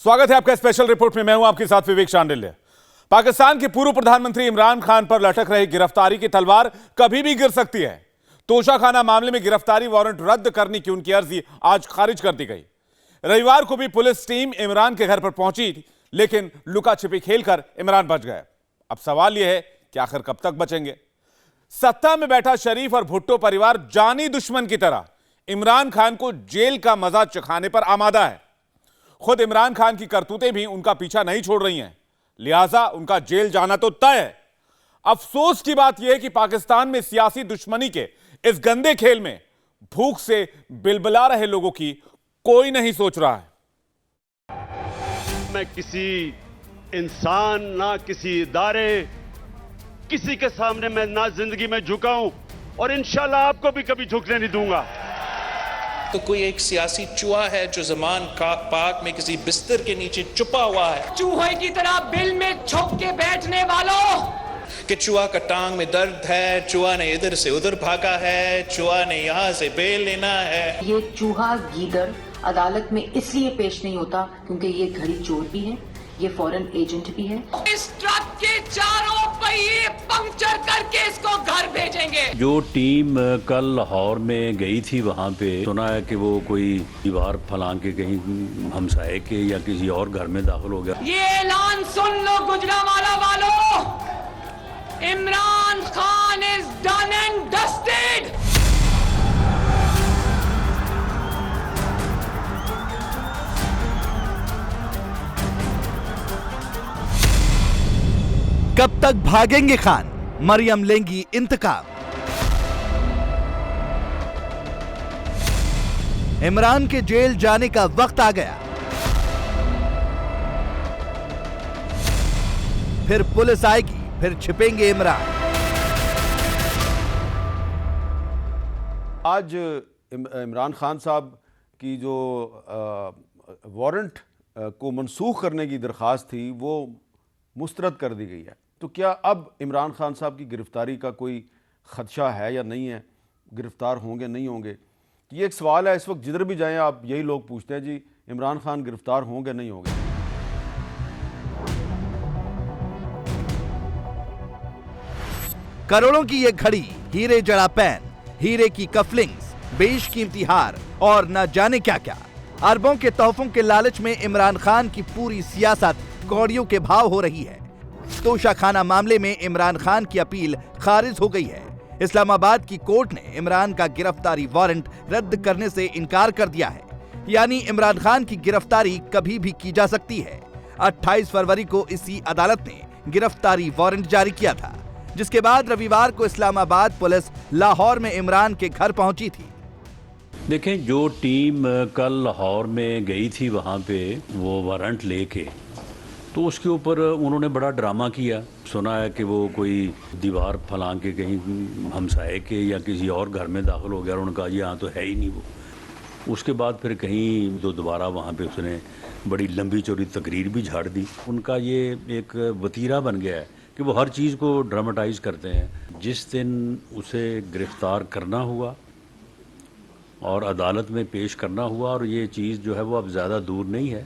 स्वागत है आपका स्पेशल रिपोर्ट में। मैं हूं आपके साथ विवेक शांडिल्य। पाकिस्तान के पूर्व प्रधानमंत्री इमरान खान पर लटक रही गिरफ्तारी की तलवार कभी भी गिर सकती है। तोशाखाना मामले में गिरफ्तारी वारंट रद्द करने की उनकी अर्जी आज खारिज कर दी गई। रविवार को भी पुलिस टीम इमरान के घर पर पहुंची थी, लेकिन लुका छिपी खेलकर इमरान बच गए। अब सवाल यह है कि आखिर कब तक बचेंगे। सत्ता में बैठा शरीफ और भुट्टो परिवार जानी दुश्मन की तरह इमरान खान को जेल का मजा चखाने पर आमादा है। खुद इमरान खान की करतूतें भी उनका पीछा नहीं छोड़ रही हैं, लिहाजा उनका जेल जाना तो तय है। अफसोस की बात यह है कि पाकिस्तान में सियासी दुश्मनी के इस गंदे खेल में भूख से बिलबिला रहे लोगों की कोई नहीं सोच रहा है। मैं किसी इंसान ना किसी इदारे किसी के सामने मैं ना जिंदगी में झुकाऊं और इंशाल्लाह आपको भी कभी झुकने नहीं दूंगा। तो कोई एक सियासी चूहा है जो जमान पाक में किसी बिस्तर के नीचे छुपा हुआ है। चूहे की तरह बिल में छुप के बैठने वालों कि चूहा का टांग में दर्द है, चूहा ने इधर से उधर भागा है, चूहा ने यहाँ से बेल लेना है। ये चूहा गीदड़ अदालत में इसलिए पेश नहीं होता क्योंकि ये घड़ी चोर भी है, ये फॉरेन एजेंट भी है। इस ट्रक के चारों पहिए पंक्चर करके इसको घर भेजेंगे। जो टीम कल लाहौर में गई थी, वहाँ पे सुना है कि वो कोई दीवार फलांग के कहीं हमसाए के या किसी और घर में दाखिल हो गया। ये ऐलान सुन लो गुजरांवाला वालों, Imran Khan is done and dusted. कब तक भागेंगे खान? मरियम लेंगी इंतकाम। इमरान के जेल जाने का वक्त आ गया। फिर पुलिस आएगी, फिर छिपेंगे इमरान। आज इमरान खान साहब की जो वारंट को मनसूख करने की दरख्वास्त थी वो मुस्तरद कर दी गई है। तो क्या अब इमरान खान साहब की गिरफ्तारी का कोई खदशा है या नहीं है? गिरफ्तार होंगे नहीं होंगे, ये एक सवाल है। इस वक्त जिधर भी जाएं आप यही लोग पूछते हैं, जी इमरान खान गिरफ्तार होंगे नहीं होंगे। करोड़ों की ये घड़ी, हीरे जड़ा पैन, हीरे की कफलिंग्स, बेशकीमती हार और न जाने क्या क्या। अरबों के तोहफों के लालच में इमरान खान की पूरी सियासत कौड़ियों के भाव हो रही है। तोशाखाना मामले में इमरान खान की अपील खारिज हो गई है। इस्लामाबाद की कोर्ट ने इमरान का गिरफ्तारी वारंट रद्द करने से इनकार कर दिया है, यानी इमरान खान की गिरफ्तारी कभी भी की जा सकती है। 28 फरवरी को इसी अदालत ने गिरफ्तारी वारंट जारी किया था, जिसके बाद रविवार को इस्लामाबाद पुलिस लाहौर में इमरान के घर पहुंची थी। देखें, जो टीम कल लाहौर में गई थी वहाँ पे वो वारंट लेके, तो उसके ऊपर उन्होंने बड़ा ड्रामा किया। सुना है कि वो कोई दीवार फलांग के कहीं हमसाए के या किसी और घर में दाखिल हो गया और उनका यहाँ तो है ही नहीं वो। उसके बाद फिर कहीं तो दोबारा वहाँ पे उसने बड़ी लंबी चौड़ी तकरीर भी झाड़ दी। उनका ये एक वतीरा बन गया है कि वो हर चीज़ को ड्रामेटाइज करते हैं। जिस दिन उसे गिरफ़्तार करना हुआ और अदालत में पेश करना हुआ, और ये चीज़ जो है वो अब ज़्यादा दूर नहीं है,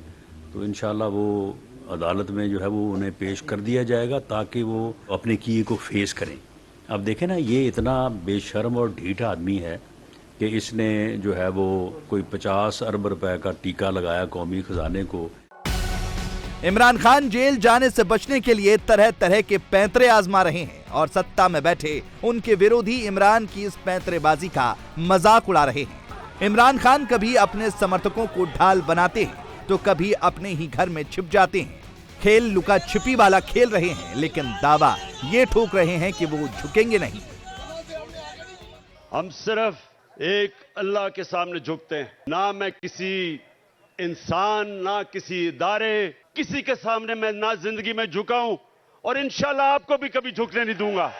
तो इंशाल्लाह वो अदालत में जो है वो उन्हें पेश कर दिया जाएगा ताकि वो अपने किए को फेस करें। अब देखें ना, ये इतना बेशर्म और ढीठ आदमी है कि इसने जो है वो कोई 50 अरब रुपए का टीका लगाया कौमी खजाने को। इमरान खान जेल जाने से बचने के लिए तरह तरह के पैंतरे आजमा रहे हैं और सत्ता में बैठे उनके विरोधी इमरान की इस पैंतरेबाजी का मजाक उड़ा रहे हैं। इमरान खान कभी अपने समर्थकों को ढाल बनाते हैं तो कभी अपने ही घर में छिप जाते हैं। खेल लुका छिपी वाला खेल रहे हैं, लेकिन दावा ये ठोक रहे हैं कि वो झुकेंगे नहीं। हम सिर्फ एक अल्लाह के सामने झुकते हैं। ना मैं किसी इंसान ना किसी इदारे किसी के सामने मैं ना जिंदगी में झुकाऊं और इंशाल्लाह आपको भी कभी झुकने नहीं दूंगा।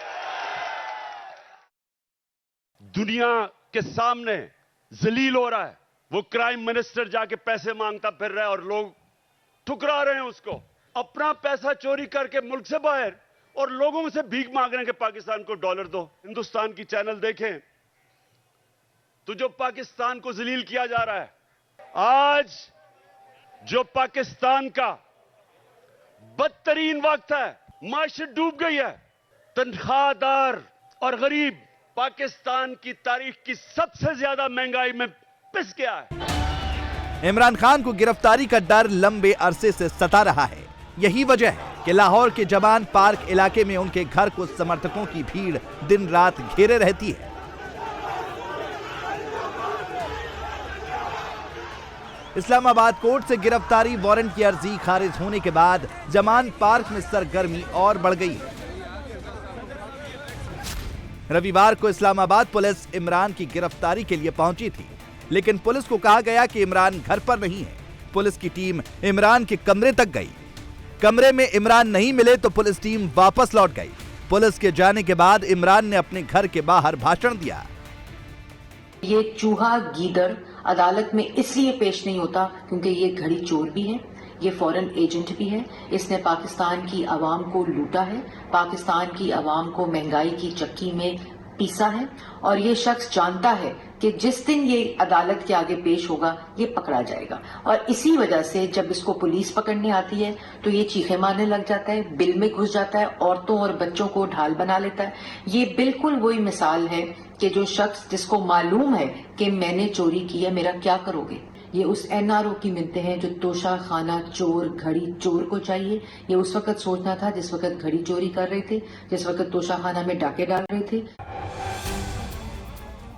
दुनिया के सामने जलील हो रहा है, वो क्राइम मिनिस्टर जाके पैसे मांगता फिर रहा है और लोग ठुकरा रहे हैं उसको। अपना पैसा चोरी करके मुल्क से बाहर और लोगों से भीख मांग रहे हैं कि पाकिस्तान को डॉलर दो। हिंदुस्तान की चैनल देखें तो जो पाकिस्तान को जलील किया जा रहा है, आज जो पाकिस्तान का बदतरीन वक्त है, माशरत डूब गई है, तनख्वाहदार और गरीब पाकिस्तान की तारीख की सबसे ज्यादा महंगाई में पिस गया है। इमरान खान को गिरफ्तारी का डर लंबे अरसे से सता रहा है। यही वजह है कि लाहौर के जमान पार्क इलाके में उनके घर को समर्थकों की भीड़ दिन रात घेरे रहती है। इस्लामाबाद कोर्ट से गिरफ्तारी वारंट की अर्जी खारिज होने के बाद जमान पार्क में सरगर्मी और बढ़ गई है। रविवार को इस्लामाबाद पुलिस इमरान की गिरफ्तारी के लिए पहुंची थी, लेकिन पुलिस को कहा गया कि इमरान घर पर नहीं है। पुलिस की टीम इमरान के कमरे तक गई। कमरे में इमरान नहीं मिले तो पुलिस टीम वापस लौट गई। पुलिस के जाने के बाद इमरान ने अपने घर के बाहर भाषण दिया। ये चूहा गीदड़ अदालत में इसलिए पेश नहीं होता क्योंकि ये घड़ी चोर भी है, ये फॉरेन एजेंट भी है। इसने पाकिस्तान की आवाम को लूटा है, पाकिस्तान की आवाम को महंगाई की चक्की में पीसा है, और ये शख्स जानता है कि जिस दिन ये अदालत के आगे पेश होगा ये पकड़ा जाएगा। और इसी वजह से जब इसको पुलिस पकड़ने आती है तो ये चीखे मारने लग जाता है, बिल में घुस जाता है, औरतों और बच्चों को ढाल बना लेता है। ये बिल्कुल वही मिसाल है कि जो शख्स जिसको मालूम है कि मैंने चोरी की है, मेरा क्या करोगे। ये उस NRO की मिलते हैं जो तोशा खाना चोर घड़ी चोर को चाहिए। ये उस वक्त सोचना था जिस वक्त घड़ी चोरी कर रहे थे, जिस वक्त तोशा खाना में डाके डाल रहे थे।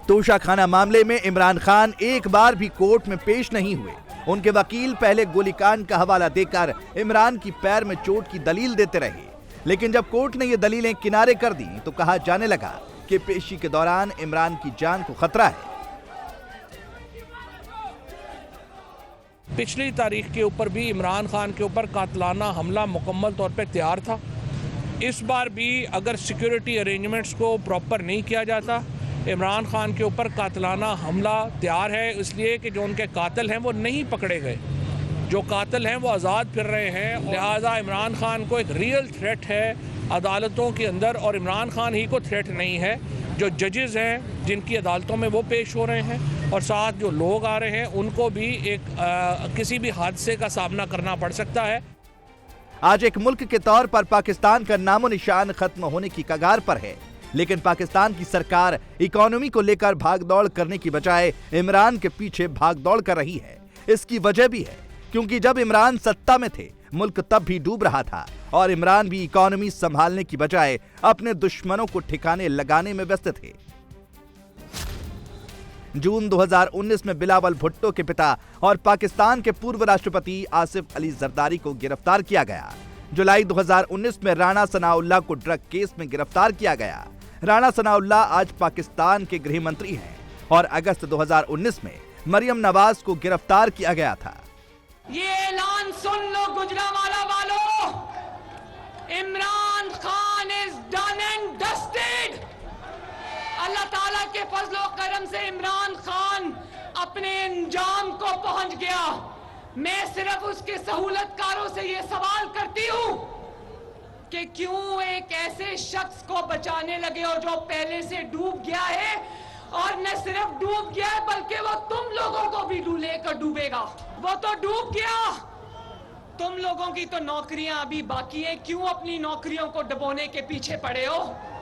तोशा खाना मामले में इमरान खान एक बार भी कोर्ट में पेश नहीं हुए। उनके वकील पहले गोलीकांड का हवाला देकर इमरान की पैर में चोट की दलील देते रहे, लेकिन जब कोर्ट ने ये दलीलें किनारे कर दी तो कहा जाने लगा कि पेशी के दौरान इमरान की जान को खतरा है। पिछली तारीख के ऊपर भी इमरान खान के ऊपर कातलाना हमला मुकम्मल तौर पर तैयार था। इस बार भी अगर सिक्योरिटी अरेंजमेंट्स को प्रॉपर नहीं किया जाता, इमरान खान के ऊपर कातलाना हमला तैयार है, इसलिए कि जो उनके कातिल हैं वो नहीं पकड़े गए, जो कातिल हैं वो आज़ाद फिर रहे हैं। लिहाजा इमरान खान को एक रियल थ्रेट है अदालतों के अंदर, और इमरान खान ही को थ्रेट नहीं है, जो जजेस हैं जिनकी अदालतों में वो पेश हो रहे हैं, और साथ जो लोग आ रहे हैं उनको भी किसी भी हादसे का सामना करना पड़ सकता है। आज एक मुल्क के तौर पर पाकिस्तान का नामो निशान खत्म होने की कगार पर है, लेकिन पाकिस्तान की सरकार इकोनॉमी को लेकर भागदौड़ करने की बजाय इमरान के पीछे भागदौड़ कर रही है। इसकी वजह भी है क्योंकि जब इमरान सत्ता में थे मुल्क तब भी डूब रहा था, और इमरान भी इकोनॉमी संभालने की बजाय अपने दुश्मनों को ठिकाने लगाने में व्यस्त थे। जून 2019 में बिलावल भुट्टो के पिता और पाकिस्तान के पूर्व राष्ट्रपति आसिफ अली जरदारी को गिरफ्तार किया गया। जुलाई 2019 में राणा सनाउल्लाह को ड्रग केस में गिरफ्तार किया गया। राणा सनाउल्लाह आज पाकिस्तान के गृह मंत्री हैं, और अगस्त 2019 में मरियम नवाज को गिरफ्तार किया गया था। ये ऐलान सुन लो गुजरांवाला वालों, Imran Khan is done and dusted. Allah ताला के फजलो करम से इमरान खान अपने अंजाम को पहुंच गया। मैं सिर्फ उसके सहूलतकारों से ये सवाल करती हूं कि क्यों एक ऐसे शख्स को बचाने लगे हो जो पहले से डूब गया है, और न सिर्फ डूब गया है बल्कि वो तुम लोगों को भी लेकर डूबेगा। वो तो डूब गया, तुम लोगों की तो नौकरियां अभी बाकी हैं। क्यों अपनी नौकरियों को डुबोने के पीछे पड़े हो?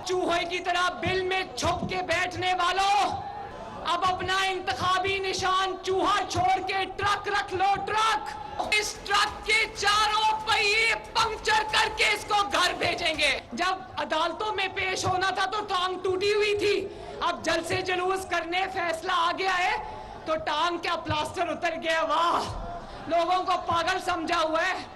चूहे की तरह बिल में छुप के बैठने वालों, अब अपना इंतखाबी निशान चूहा छोड़ के ट्रक रख लो। ट्रक, इस ट्रक के चारों पहिए पंक्चर करके इसको घर भेजेंगे। जब अदालतों में पेश होना था तो टांग टूटी हुई थी, अब जल्द से जुलूस करने फैसला आ गया है तो टांग का प्लास्टर उतर गया। वाह, लोगों को पागल समझा हुआ है।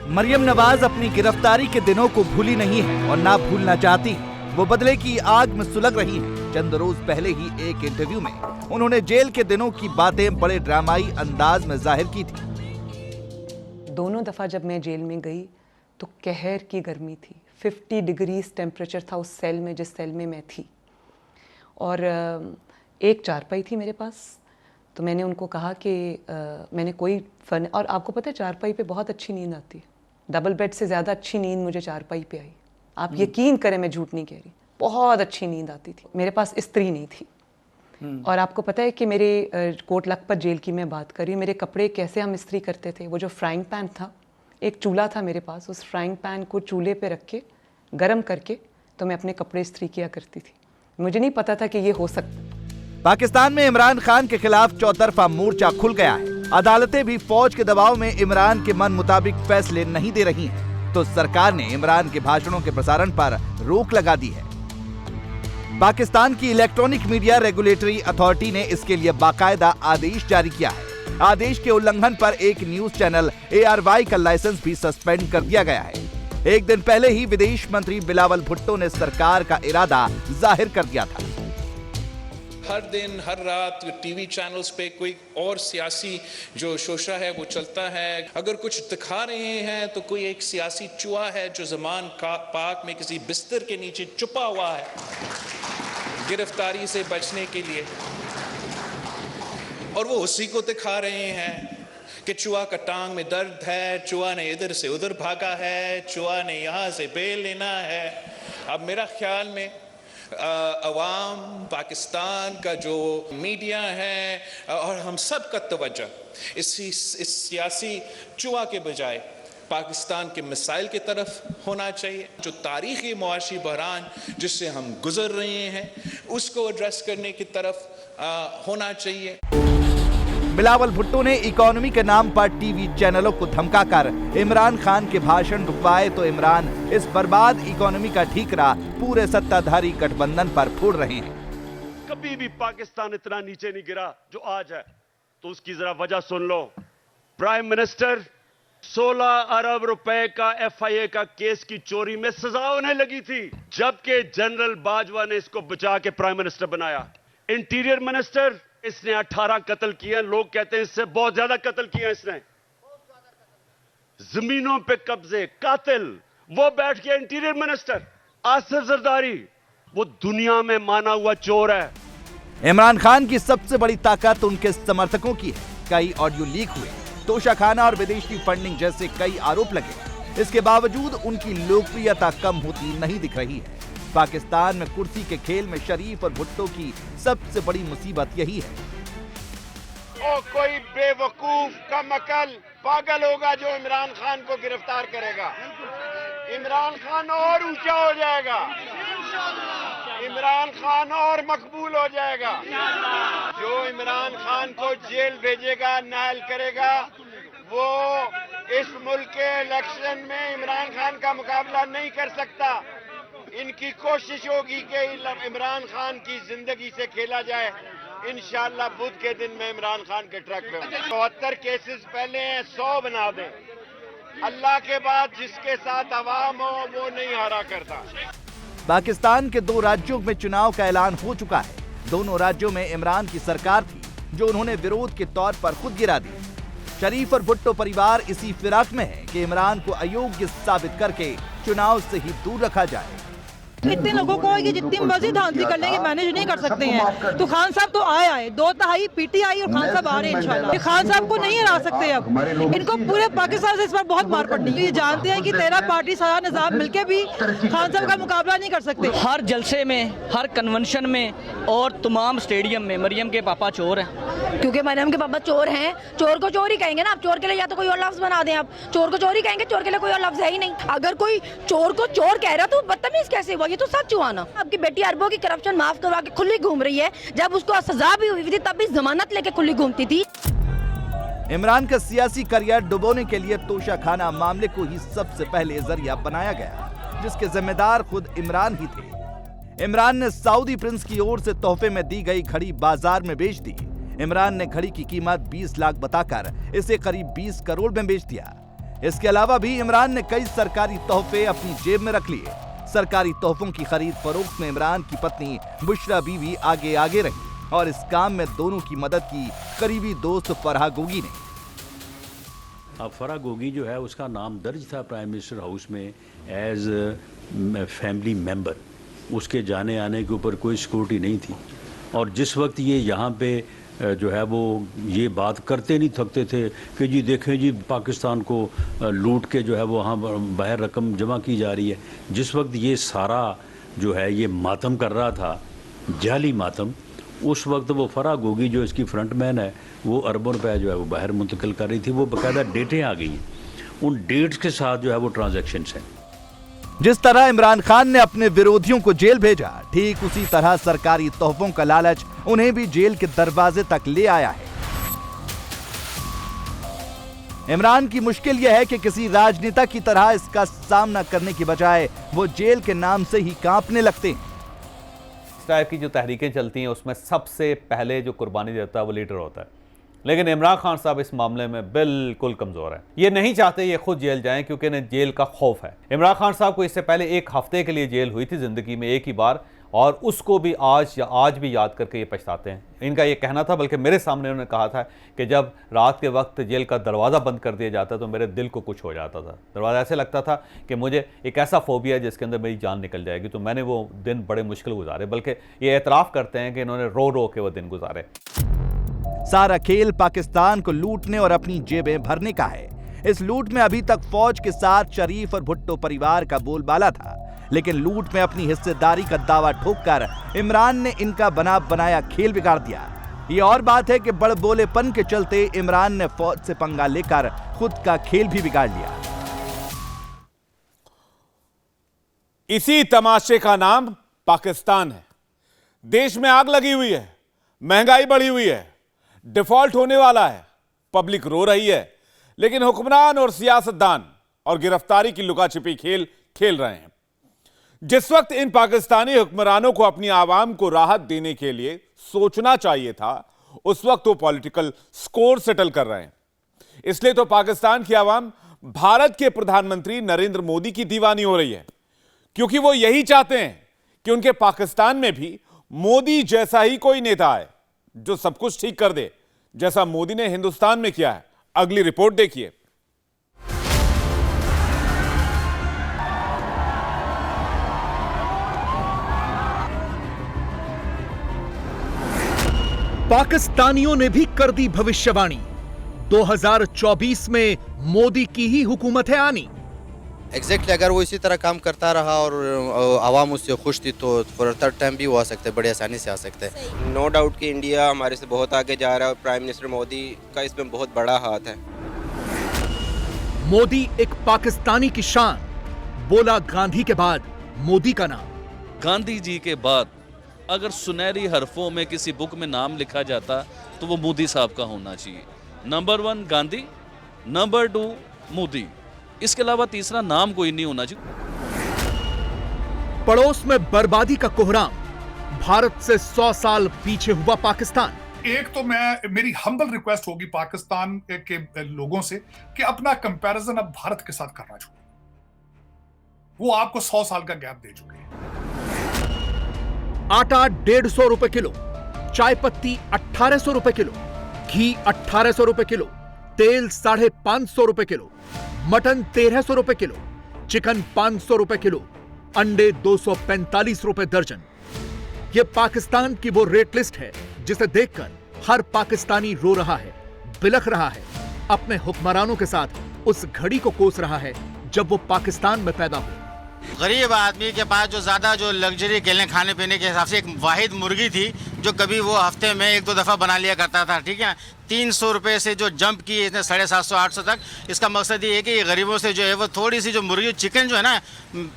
मरियम नवाज अपनी गिरफ्तारी के दिनों को भूली नहीं है और ना भूलना चाहती। वो बदले की आग में सुलग रही है। चंद रोज पहले ही एक इंटरव्यू में उन्होंने जेल के दिनों की बातें बड़े ड्रामाई अंदाज में जाहिर की थी। दोनों दफा जब मैं जेल में गई तो कहर की गर्मी थी। 50 डिग्रीज टेम्परेचर था उस सेल में जिस सेल में मैं थी, और एक चारपाई थी मेरे पास। तो मैंने उनको कहा कि मैंने कोई फन, और आपको पता है चारपाई पे बहुत अच्छी नींद आती है। डबल बेड से ज़्यादा अच्छी नींद मुझे चारपाई पे आई। आप यकीन करें, मैं झूठ नहीं कह रही। बहुत अच्छी नींद आती थी। मेरे पास इस्त्री नहीं थी। और आपको पता है कि मेरे कोट लखपत जेल की मैं बात कर रही हूँ, मेरे कपड़े कैसे हम इस्त्री करते थे। वो जो फ्राइंग पैन था, एक चूल्हा था मेरे पास, उस फ्राइंग पैन को चूल्हे पे रख के गर्म करके तो मैं अपने कपड़े इस्त्री किया करती थी। मुझे नहीं पता था कि ये हो सकता। पाकिस्तान में इमरान खान के खिलाफ चौतरफा मोर्चा खुल गया है। अदालतें भी फौज के दबाव में इमरान के मन मुताबिक फैसले नहीं दे रही हैं, तो सरकार ने इमरान के भाषणों के प्रसारण पर रोक लगा दी है। पाकिस्तान की इलेक्ट्रॉनिक मीडिया रेगुलेटरी अथॉरिटी ने इसके लिए बाकायदा आदेश जारी किया है। आदेश के उल्लंघन पर एक न्यूज चैनल ARY का लाइसेंस भी सस्पेंड कर दिया गया है। एक दिन पहले ही विदेश मंत्री बिलावल भुट्टो ने सरकार का इरादा जाहिर कर दिया था। हर दिन हर रात टीवी चैनल्स पे कोई और सियासी जो शोशा है वो चलता है। अगर कुछ दिखा रहे हैं तो कोई एक सियासी चूहा है जो ज़मान पाक में किसी बिस्तर के नीचे छुपा हुआ है गिरफ्तारी से बचने के लिए, और वो उसी को दिखा रहे हैं कि चूहा का टांग में दर्द है, चूहा ने इधर से उधर भागा है, चूहा ने यहाँ से बेल लेना है। अब मेरा ख्याल में अवाम, पाकिस्तान का जो मीडिया है और हम सब का तवज्जो इस सियासी चूहा के बजाय पाकिस्तान के मिसाइल की तरफ होना चाहिए। जो तारीखी मुआशी बहरान जिससे हम गुजर रहे हैं उसको एड्रेस करने की तरफ होना चाहिए। बिलावल भुट्टो ने इकोनॉमी के नाम पर टीवी चैनलों को धमकाकर इमरान खान के भाषण रुकवाए तो इमरान इस बर्बाद इकोनॉमी का ठीकरा पूरे सत्ताधारी गठबंधन पर फोड़ रहे हैं। कभी भी पाकिस्तान इतना नीचे नहीं गिरा जो आज है, तो उसकी जरा वजह सुन लो। प्राइम मिनिस्टर 16 अरब रुपए का FIA का केस की चोरी में सजा होने लगी थी, जबकि जनरल बाजवा ने इसको बचा के प्राइम मिनिस्टर बनाया। इंटीरियर मिनिस्टर, इसने 18 कत्ल किए, लोग कहते हैं इससे बहुत ज्यादा कत्ल किए इसने। जमीनों पे कब्जे, कातिल, वो बैठ गया इंटीरियर मिनिस्टर। आसिफ जरदारी, वो दुनिया में माना हुआ चोर है। इमरान खान की सबसे बड़ी ताकत उनके समर्थकों की है। कई ऑडियो लीक हुए, तोशाखाना और विदेशी फंडिंग जैसे कई आरोप लगे। इसके बावजूद उनकी लोकप्रियता कम होती नहीं दिख रही है। पाकिस्तान में कुर्सी के खेल में शरीफ और भुट्टो की सबसे बड़ी मुसीबत यही है। ओ कोई बेवकूफ कमअकल पागल होगा जो इमरान खान को गिरफ्तार करेगा। इमरान खान और ऊंचा हो जाएगा, इमरान खान और मकबूल हो जाएगा। जो इमरान खान को जेल भेजेगा, नायल करेगा, वो इस मुल्क के इलेक्शन में इमरान खान का मुकाबला नहीं कर सकता। इनकी कोशिश होगी कि इमरान खान की जिंदगी से खेला जाए। इंशाअल्लाह बुध के दिन में इमरान खान के ट्रैक पे 74 केसेस पहले हैं, 100 बना दें। अल्लाह के बाद जिसके साथ अवाम हो वो नहीं हारा करता। पाकिस्तान के 2 राज्यों में चुनाव का ऐलान हो चुका है। दोनों राज्यों में इमरान की सरकार थी जो उन्होंने विरोध के तौर पर खुद गिरा दी। शरीफ और भुट्टो परिवार इसी फिराक में है कि इमरान को अयोग्य साबित करके चुनाव से ही दूर रखा जाए। इतने लोगों को ये जितनी मर्जी धांधली कर लेंगे, मैनेज नहीं कर सकते हैं। तो खान साहब तो आए 2/3 PTI और खान साहब आ रहे हैं इंशाल्लाह। खान साहब को नहीं हरा सकते अब, इनको पूरे पाकिस्तान से इस बार बहुत मार पड़नी है। ये जानते हैं कि 13 पार्टी सारा निजाम मिलके भी खान साहब का मुकाबला नहीं कर सकते। हर जलसे में, हर कन्वेंशन में और तमाम स्टेडियम में मरियम के पापा चोर हैं। क्योंकि मरियम के पापा चोर हैं, चोर को चोर ही कहेंगे ना। आप चोर के लिए या तो कोई और लफ्ज बना दें, आप चोर को चोर ही कहेंगे, चोर के लिए कोई और लफ्ज है ही नहीं। अगर कोई चोर को चोर कह रहा तो बदतमीज कैसे हुआ? ये तो सच हुआ ना। आपकी बेटी अरबों की करप्शन माफ करवा के खुली घूम रही है, जब उसको सजा भी हुई थी तब भी जमानत लेके खुली घूमती थी। इमरान का सियासी करियर डुबोने के लिए तोशाखाना मामले को ही सबसे पहले जरिया बनाया गया, जिसके जिम्मेदार खुद इमरान ही थे। इमरान ने सऊदी प्रिंस की ओर से तोहफे में दी गई घड़ी बाजार में बेच दी। इमरान ने घड़ी की कीमत 20 लाख बताकर इसे करीब 20 करोड़ में बेच दिया। इसके अलावा भी इमरान ने कई सरकारी तोहफे अपनी जेब में रख लिए। सरकारी तोहफों की खरीद फरोख्त में इमरान की पत्नी बुशरा बीवी आगे रही और इस काम में दोनों की मदद की करीबी दोस्त फराह गोगी ने। अब फराह गोगी जो है उसका नाम दर्ज था प्राइम मिनिस्टर हाउस में एज फैमिली मेंबर। उसके जाने आने के ऊपर कोई सिक्योरिटी नहीं थी। और जिस वक्त ये यहाँ पे जो है वो ये बात करते नहीं थकते थे कि जी देखें जी पाकिस्तान को लूट के जो है वो वहाँ बाहर रकम जमा की जा रही है। जिस वक्त ये सारा जो है ये मातम कर रहा था, जाली मातम, उस वक्त वो फराह गोगी जो इसकी फ्रंटमैन है वो अरबों रुपए जो है वो बाहर मुंतकिल कर रही थी। वो बाकायदा डेटें आ गई हैं, उन डेट्स के साथ जो है वो ट्रांजैक्शंस हैं। जिस तरह इमरान खान ने अपने विरोधियों को जेल भेजा, ठीक उसी तरह सरकारी तोहफों का लालच उन्हें भी जेल के दरवाजे तक ले आया है। इमरान की मुश्किल यह है कि किसी राजनेता की तरह इसका सामना करने की बजाय वो जेल के नाम से ही कांपने लगते हैं। इस टाइप की जो तहरीकें चलती हैं उसमें सबसे पहले जो कुर्बानी देता है वो लीडर होता है, लेकिन इमरान खान साहब इस मामले में बिल्कुल कमज़ोर हैं। ये नहीं चाहते ये खुद जेल जाएं क्योंकि इन्हें जेल का खौफ है। इमरान खान साहब को इससे पहले 1 हफ्ते के लिए जेल हुई थी ज़िंदगी में एक ही बार, और उसको भी आज भी याद करके ये पछताते हैं। इनका ये कहना था, बल्कि मेरे सामने उन्होंने कहा था कि जब रात के वक्त जेल का दरवाज़ा बंद कर दिया जाता तो मेरे दिल को कुछ हो जाता था। दरवाज़ा ऐसे लगता था कि मुझे एक ऐसा फोबिया है जिसके अंदर मेरी जान निकल जाएगी। तो मैंने वो दिन बड़े मुश्किल गुजारे, बल्कि ये एतराफ़ करते हैं कि इन्होंने रो रो के वो दिन गुजारे। सारा खेल पाकिस्तान को लूटने और अपनी जेबें भरने का है। इस लूट में अभी तक फौज के साथ शरीफ और भुट्टो परिवार का बोलबाला था, लेकिन लूट में अपनी हिस्सेदारी का दावा ठोककर इमरान ने इनका बना बनाया खेल बिगाड़ दिया। ये और बात है कि बड़बोलेपन के चलते इमरान ने फौज से पंगा लेकर खुद का खेल भी बिगाड़ लिया। इसी तमाशे का नाम पाकिस्तान है। देश में आग लगी हुई है, महंगाई बढ़ी हुई है, डिफॉल्ट होने वाला है, पब्लिक रो रही है, लेकिन हुक्मरान और सियासतदान और गिरफ्तारी की लुका छिपी खेल खेल रहे हैं। जिस वक्त इन पाकिस्तानी हुक्मरानों को अपनी आवाम को राहत देने के लिए सोचना चाहिए था, उस वक्त वो पॉलिटिकल स्कोर सेटल कर रहे हैं। इसलिए तो पाकिस्तान की आवाम भारत के प्रधानमंत्री नरेंद्र मोदी की दीवानी हो रही है, क्योंकि वो यही चाहते हैं कि उनके पाकिस्तान में भी मोदी जैसा ही कोई नेता आए जो सब कुछ ठीक कर दे, जैसा मोदी ने हिंदुस्तान में किया है। अगली रिपोर्ट देखिए। पाकिस्तानियों ने भी कर दी भविष्यवाणी, 2024 में मोदी की ही हुकूमत है आनी। एग्जैक्टली अगर वो इसी तरह काम करता रहा और आवाम उससे खुश थी तो फॉर थर्ड टाइम भी वो आ सकते हैं, बड़ी आसानी से आ सकते हैं। नो डाउट कि इंडिया हमारे से बहुत आगे जा रहा है और प्राइम मिनिस्टर मोदी का इसमें बहुत बड़ा हाथ है। मोदी एक पाकिस्तानी की शान, बोला गांधी के बाद मोदी का नाम। गांधी जी के बाद अगर सुनहरी हरफों में किसी बुक में नाम लिखा जाता तो वो मोदी साहब का होना चाहिए। नंबर 1 गांधी, नंबर 2 मोदी, इसके अलावा तीसरा नाम कोई नहीं होना चाहिए। पड़ोस में बर्बादी का कोहराम, भारत से 100 साल पीछे हुआ पाकिस्तान। एक तो मेरी हम्बल रिक्वेस्ट होगी पाकिस्तान के लोगों से कि अपना कंपैरिजन अब भारत के साथ करना छोड़ें। वो आपको 100 साल का गैप दे चुके हैं। आटा 150 रुपए किलो, चाय पत्ती 1800 रुपए किलो, घी 1800 रुपए किलो, तेल 550 रुपए किलो, मटन 1300 रुपए किलो, चिकन 500 रुपए किलो, अंडे 245 रुपए दर्जन। यह पाकिस्तान की वो रेट लिस्ट है जिसे देखकर हर पाकिस्तानी रो रहा है, बिलख रहा है, अपने हुक्मरानों के साथ उस घड़ी को कोस रहा है जब वो पाकिस्तान में पैदा हो। गरीब आदमी के पास जो ज़्यादा जो लग्जरी खेलने खाने पीने के हिसाब से एक वाहिद मुर्गी थी जो कभी वो हफ्ते में 1-2 दफ़ा बना लिया करता था, ठीक है। 300 रुपये से जो जंप की इसने 750-800 तक, इसका मकसद ये है कि गरीबों से जो है वो थोड़ी सी जो मुर्गी चिकन जो है ना,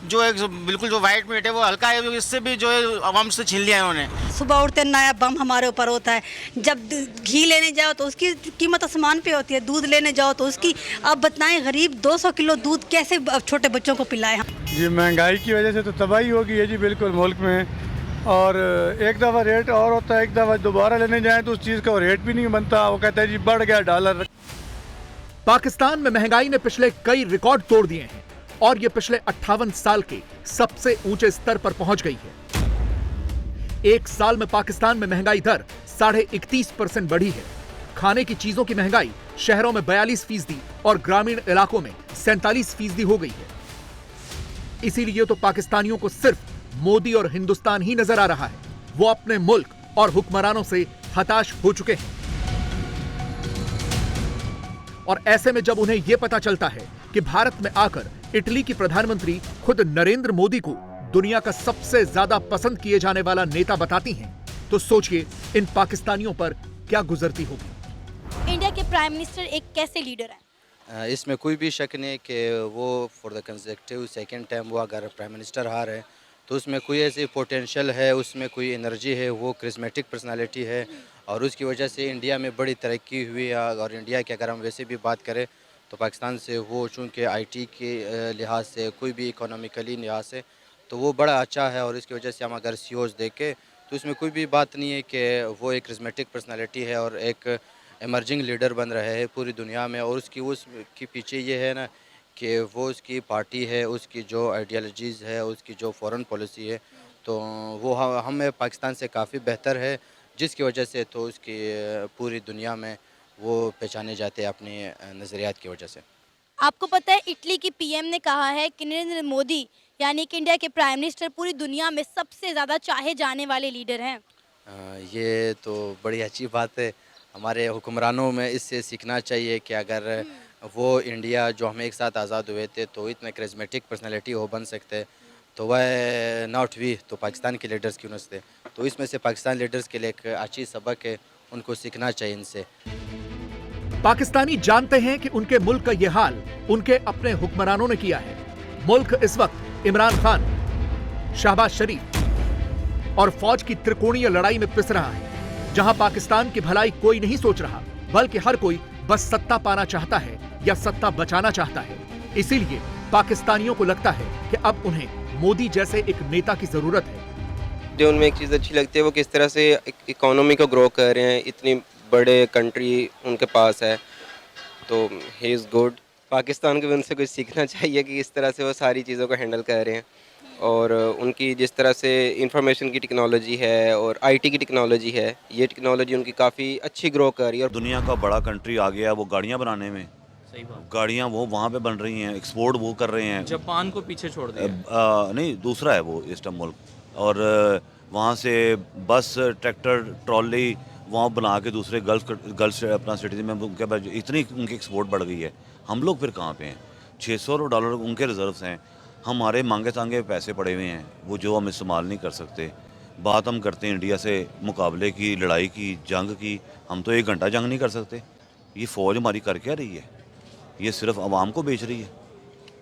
जो एक बिल्कुल जो वाइट मीट है वो हल्का है, इससे भी जो है आवाम से छीन लिया है उन्होंने। सुबह उठते नया बम हमारे ऊपर होता है, जब घी लेने जाओ तो उसकी कीमत आसमान पे होती है, दूध लेने जाओ तो उसकी, अब बताएं गरीब 200 किलो दूध कैसे छोटे बच्चों को पिलाएं। जी महंगाई की वजह से तो तबाही हो गई है जी बिल्कुल मुल्क में, और एक दफ़ा रेट और होता है, एक दफ़ा दोबारा लेने जाएं तो उस चीज़ का रेट भी नहीं बनता, वो कहता है जी बढ़ गया डॉलर। पाकिस्तान में महंगाई ने पिछले कई रिकॉर्ड तोड़ दिए हैं और ये पिछले 58 साल के सबसे ऊंचे स्तर पर पहुंच गई है। एक साल में पाकिस्तान में महंगाई दर 31.5% बढ़ी है। खाने की चीजों की महंगाई शहरों में 42% और ग्रामीण इलाकों में 47% हो गई है। इसीलिए तो पाकिस्तानियों को सिर्फ मोदी और हिंदुस्तान ही नजर आ रहा है। वो अपने मुल्क और हुक्मरानों से हताश हो चुके हैं। और ऐसे में जब उन्हें यह पता चलता है कि भारत में आकर इटली की प्रधानमंत्री खुद नरेंद्र मोदी को दुनिया का सबसे ज्यादा पसंद किए जाने वाला नेता बताती हैं, तो सोचिए इन पाकिस्तानियों पर क्या गुजरती होगी। इंडिया के प्राइम मिनिस्टर एक कैसे लीडर हैं? इसमें कोई भी शक नहीं कि वो for the consecutive second time वो अगर प्राइम मिनिस्टर आ रहे हैं तो उसमें कोई ऐसी पोटेंशियल है, उसमें कोई एनर्जी है, वो क्रिस्मेटिक पर्सनालिटी है और उसकी वजह से इंडिया में बड़ी तरक्की हुई है। और इंडिया की अगर हम वैसे भी बात करें तो पाकिस्तान से वो चूँकि आईटी के लिहाज से कोई भी इकोनॉमिकली लिहाज से तो वो बड़ा अच्छा है। और इसकी वजह से हम अगर सीओज देखें तो उसमें कोई भी बात नहीं है कि वो एक क्रिस्मेटिक पर्सनालिटी है और एक एमर्जिंग लीडर बन रहे हैं पूरी दुनिया में। और उसके पीछे ये है ना कि वो उसकी पार्टी है, उसकी जो आइडियोलॉजीज़ है, उसकी जो फॉरेन पॉलिसी है, तो वो हमें पाकिस्तान से काफ़ी बेहतर है, जिसकी वजह से तो उसकी पूरी दुनिया में वो पहचाने जाते हैं अपनी नज़रियात की वजह से। आपको पता है इटली की पीएम ने कहा है कि नरेंद्र मोदी यानी कि इंडिया के प्राइम मिनिस्टर पूरी दुनिया में सबसे ज़्यादा चाहे जाने वाले लीडर हैं। ये तो बड़ी अच्छी बात है। हमारे हुक्मरानों में इससे सीखना चाहिए कि अगर वो इंडिया जो हम एक साथ आज़ाद हुए थे तो इतने करिस्मेटिक पर्सनालिटी हो बन सकते तो वह नॉट वी तो पाकिस्तान के लीडर्स क्यों नसते। तो इसमें से पाकिस्तान लीडर्स के लिए एक अच्छी सबक है, उनको सीखना चाहिए इनसे। पाकिस्तानी जानते हैं कि उनके मुल्क का ये हाल उनके अपने हुक्मरानों ने किया है। मुल्क इस वक्त इमरान खान, शहबाज शरीफ और फौज की त्रिकोणीय लड़ाई में पिस रहा है, जहां पाकिस्तान की भलाई कोई नहीं सोच रहा, बल्कि हर कोई बस सत्ता पाना चाहता है या सत्ता बचाना चाहता है। इसीलिए पाकिस्तानियों को लगता है कि अब उन्हें मोदी जैसे एक नेता की जरूरत है। जो उनमें एक चीज़ अच्छी लगती है वो किस तरह से इकोनॉमी को ग्रो कर रहे हैं, इतनी बड़े कंट्री उनके पास है, तो ही इज़ गुड। पाकिस्तान को भी उनसे कुछ सीखना चाहिए कि किस तरह से वो सारी चीज़ों को हैंडल कर रहे हैं। और उनकी जिस तरह से इंफॉर्मेशन की टेक्नोलॉजी है और आईटी की टेक्नोलॉजी है, ये टेक्नोलॉजी उनकी काफ़ी अच्छी ग्रो कर रही है। और दुनिया का बड़ा कंट्री आ गया वो गाड़ियाँ बनाने में, गाड़ियाँ वो वहाँ पे बन रही हैं, एक्सपोर्ट वो कर रहे हैं। जापान को पीछे छोड़ दिया। नहीं, दूसरा है वो ईस्टर्न मुल्क। और वहाँ से बस, ट्रैक्टर, ट्रॉली वहाँ बना के दूसरे गल्फ अपना सिटीज में उनके इतनी उनकी एक्सपोर्ट बढ़ गई है। हम लोग फिर कहाँ पे हैं? $600 उनके रिजर्व्स हैं, हमारे मांगे तांगे पैसे पड़े हुए हैं, वो जो हम इस्तेमाल नहीं कर सकते। बात हम करते हैं इंडिया से मुकाबले की, लड़ाई की, जंग की, हम तो 1 घंटा जंग नहीं कर सकते। ये फ़ौज हमारी कर क्या रही है? ये सिर्फ आवाम को बेच रही है।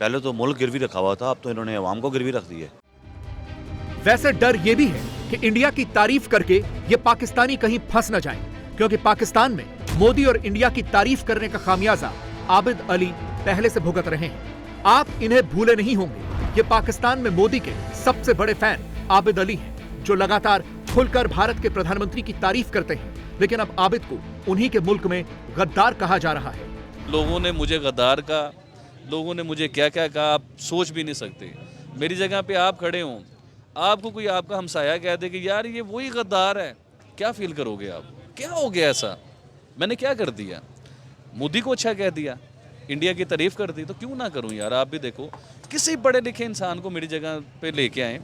पहले तो मुल्क गिरवी रखा हुआ था, अब तो इन्होंने आवाम को गिरवी रख दी है। वैसे डर ये भी है कि इंडिया की तारीफ करके ये पाकिस्तानी कहीं फंस न जाएं, क्योंकि पाकिस्तान में मोदी और इंडिया की तारीफ करने का खामियाजा आबिद अली पहले से भुगत रहे हैं। आप इन्हें भूले नहीं होंगे, ये पाकिस्तान में मोदी के सबसे बड़े फैन आबिद अली हैं, जो लगातार खुलकर भारत के प्रधानमंत्री की तारीफ करते हैं। लेकिन अब आबिद को उन्हीं के मुल्क में गद्दार कहा जा रहा है। लोगों ने मुझे गद्दार कहा, लोगों ने मुझे क्या क्या कहा, आप सोच भी नहीं सकते। मेरी जगह पे आप खड़े हों, आपको कोई आपका हमसाया कह दे कि यार ये वही गद्दार है, क्या फील करोगे आप? क्या हो गया ऐसा? मैंने क्या कर दिया? मोदी को अच्छा कह दिया, इंडिया की तारीफ कर दी, तो क्यों ना करूं यार? आप भी देखो, किसी पढ़े लिखे इंसान को मेरी जगह पे लेके आए,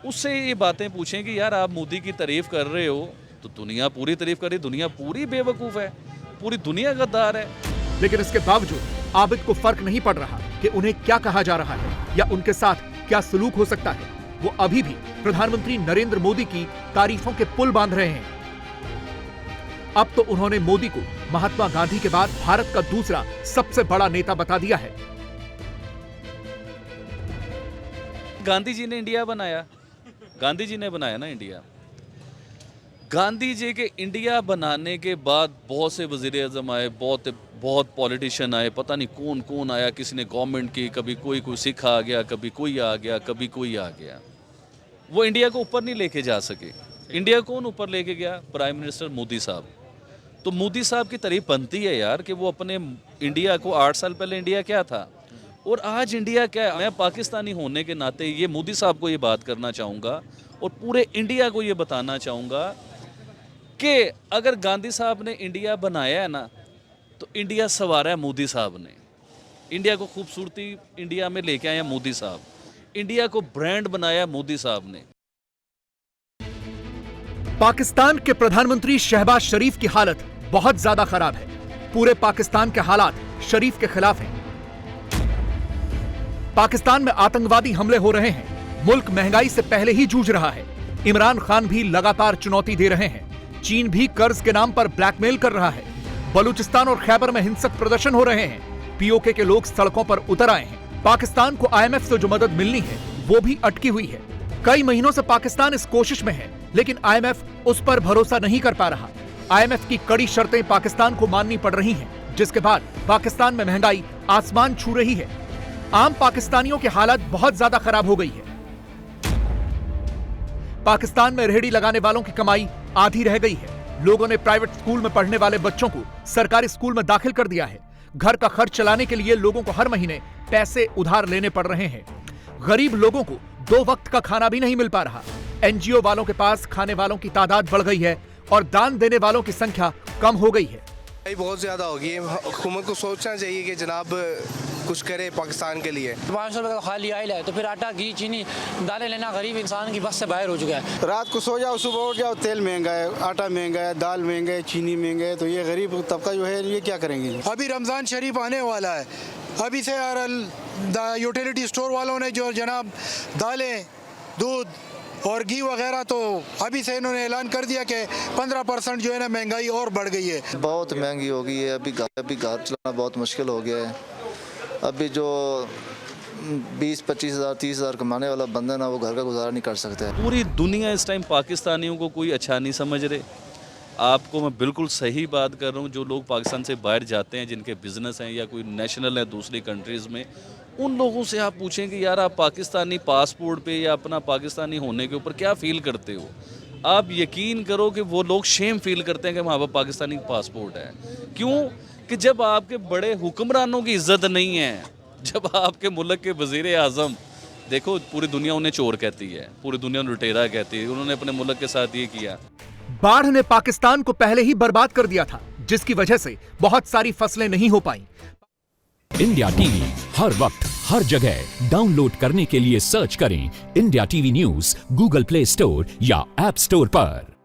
उससे ये बातें पूछें कि यार आप मोदी की तारीफ कर रहे हो तो दुनिया पूरी तारीफ कर रही, दुनिया पूरी बेवकूफ़ है, पूरी दुनिया गद्दार है। लेकिन इसके बावजूद आबिद को फर्क नहीं पड़ रहा कि उन्हें क्या कहा जा रहा है या उनके साथ क्या सलूक हो सकता है। वो अभी भी प्रधानमंत्री नरेंद्र मोदी की तारीफों के पुल बांध रहे हैं। अब तो उन्होंने मोदी को महात्मा गांधी के बाद भारत का दूसरा सबसे बड़ा नेता बता दिया है। गांधी जी ने इंडिया बनाया, गांधी जी ने बनाया ना इंडिया। गांधी जी के इंडिया बनाने के बाद बहुत से वज़ीर-ए-आज़म आए, बहुत पॉलिटिशियन आए, पता नहीं कौन कौन आया, किसी ने गवर्नमेंट की, कभी कोई सिख आ गया, कभी कोई आ गया, कभी कोई आ गया। वो इंडिया को ऊपर नहीं लेके जा सके। इंडिया कौन ऊपर लेके गया? प्राइम मिनिस्टर मोदी साहब। तो मोदी साहब की तारीफ बनती है यार कि वो अपने इंडिया को 8 साल पहले इंडिया क्या था और आज इंडिया क्या है। मैं पाकिस्तानी होने के नाते ये मोदी साहब को ये बात करना चाहूँगा और पूरे इंडिया को ये बताना चाहूँगा कि अगर गांधी साहब ने इंडिया बनाया है ना, तो इंडिया संवारा है मोदी साहब ने। इंडिया को खूबसूरती इंडिया में लेके आया मोदी साहब, इंडिया को ब्रांड बनाया मोदी साहब ने। पाकिस्तान के प्रधानमंत्री शहबाज शरीफ की हालत बहुत ज्यादा खराब है। पूरे पाकिस्तान के हालात शरीफ के खिलाफ हैं। पाकिस्तान में आतंकवादी हमले हो रहे हैं, मुल्क महंगाई से पहले ही जूझ रहा है। इमरान खान भी लगातार चुनौती दे रहे हैं। चीन भी कर्ज के नाम पर ब्लैकमेल कर रहा है। बलूचिस्तान और खैबर में हिंसक प्रदर्शन हो रहे हैं। पीओके के लोग सड़कों पर उतर आए हैं। पाकिस्तान को IMF से जो मदद मिलनी है वो भी अटकी हुई है। कई महीनों से पाकिस्तान इस कोशिश में है, लेकिन IMF उस पर भरोसा नहीं कर पा रहा। IMF की कड़ी शर्तें पाकिस्तान को माननी पड़ रही हैं, जिसके बाद पाकिस्तान में महंगाई आसमान छू रही है। आम पाकिस्तानियों की हालत बहुत ज्यादा खराब हो गई है। पाकिस्तान में रेहड़ी लगाने वालों की कमाई आधी रह गई है। लोगों ने प्राइवेट स्कूल में पढ़ने वाले बच्चों को सरकारी स्कूल में दाखिल कर दिया है। घर का खर्च चलाने के लिए लोगों को हर महीने पैसे उधार लेने पड़ रहे हैं। गरीब लोगों को 2 वक्त का खाना भी नहीं मिल पा रहा। NGO वालों के पास खाने वालों की तादाद बढ़ गई है और दान देने वालों की संख्या कम हो गई है। बहुत ज्यादा होगी। हुकूमत को सोचना चाहिए कि जनाब कुछ करे पाकिस्तान के लिए। 500 रुपए का खा लिया ही तो फिर आटा घी चीनी दालें लेना गरीब इंसान की बस से बाहर हो चुका है। रात को सो जाओ, सुबह उठ जाओ, तेल महंगा है, आटा महंगा है, दाल महंगा है, चीनी महंगा है, तो ये गरीब तबका जो है ये क्या करेंगे। अभी रमजान शरीफ आने वाला है, अभी से यार यूटिलिटी स्टोर वालों ने जो जनाब दालें, दूध और घी वगैरह तो अभी से इन्होंने ऐलान कर दिया कि 15% जो है ना महंगाई और बढ़ गई है। बहुत महंगी हो गई है। अभी घर चलाना बहुत मुश्किल हो गया है। अभी जो 20-25 हज़ार 30 हज़ार कमाने वाला बंदा ना वो घर का गुजारा नहीं कर सकता है। पूरी दुनिया इस टाइम पाकिस्तानियों को कोई अच्छा नहीं समझ रहे। आपको मैं बिल्कुल सही बात कर रहा हूँ। जो लोग पाकिस्तान से बाहर जाते हैं, जिनके बिजनेस हैं या कोई नेशनल है दूसरी कंट्रीज़ में, उन लोगों से आप पूछें कि यार आप पाकिस्तानी पासपोर्ट पे या अपना पाकिस्तानी होने के ऊपर क्या फ़ील करते हो। आप यकीन करो कि वो लोग शेम फील करते हैं कि वहाँ पर पाकिस्तानी पासपोर्ट है। क्यों कि जब आपके बड़े हुक्मरानों की इज्जत नहीं है, जब आपके मुल्क के वज़ीर आज़म, देखो पूरी दुनिया उन्हें चोर कहती है, पूरी दुनिया उन्हें लुटेरा कहती है, उन्होंने अपने मुल्क के साथ ये किया। बाढ़ ने पाकिस्तान को पहले ही बर्बाद कर दिया था, जिसकी वजह से बहुत सारी फसलें नहीं हो पाई। इंडिया टीवी हर वक्त हर जगह डाउनलोड करने के लिए सर्च करें India TV news Google play store या ऐप स्टोर पर।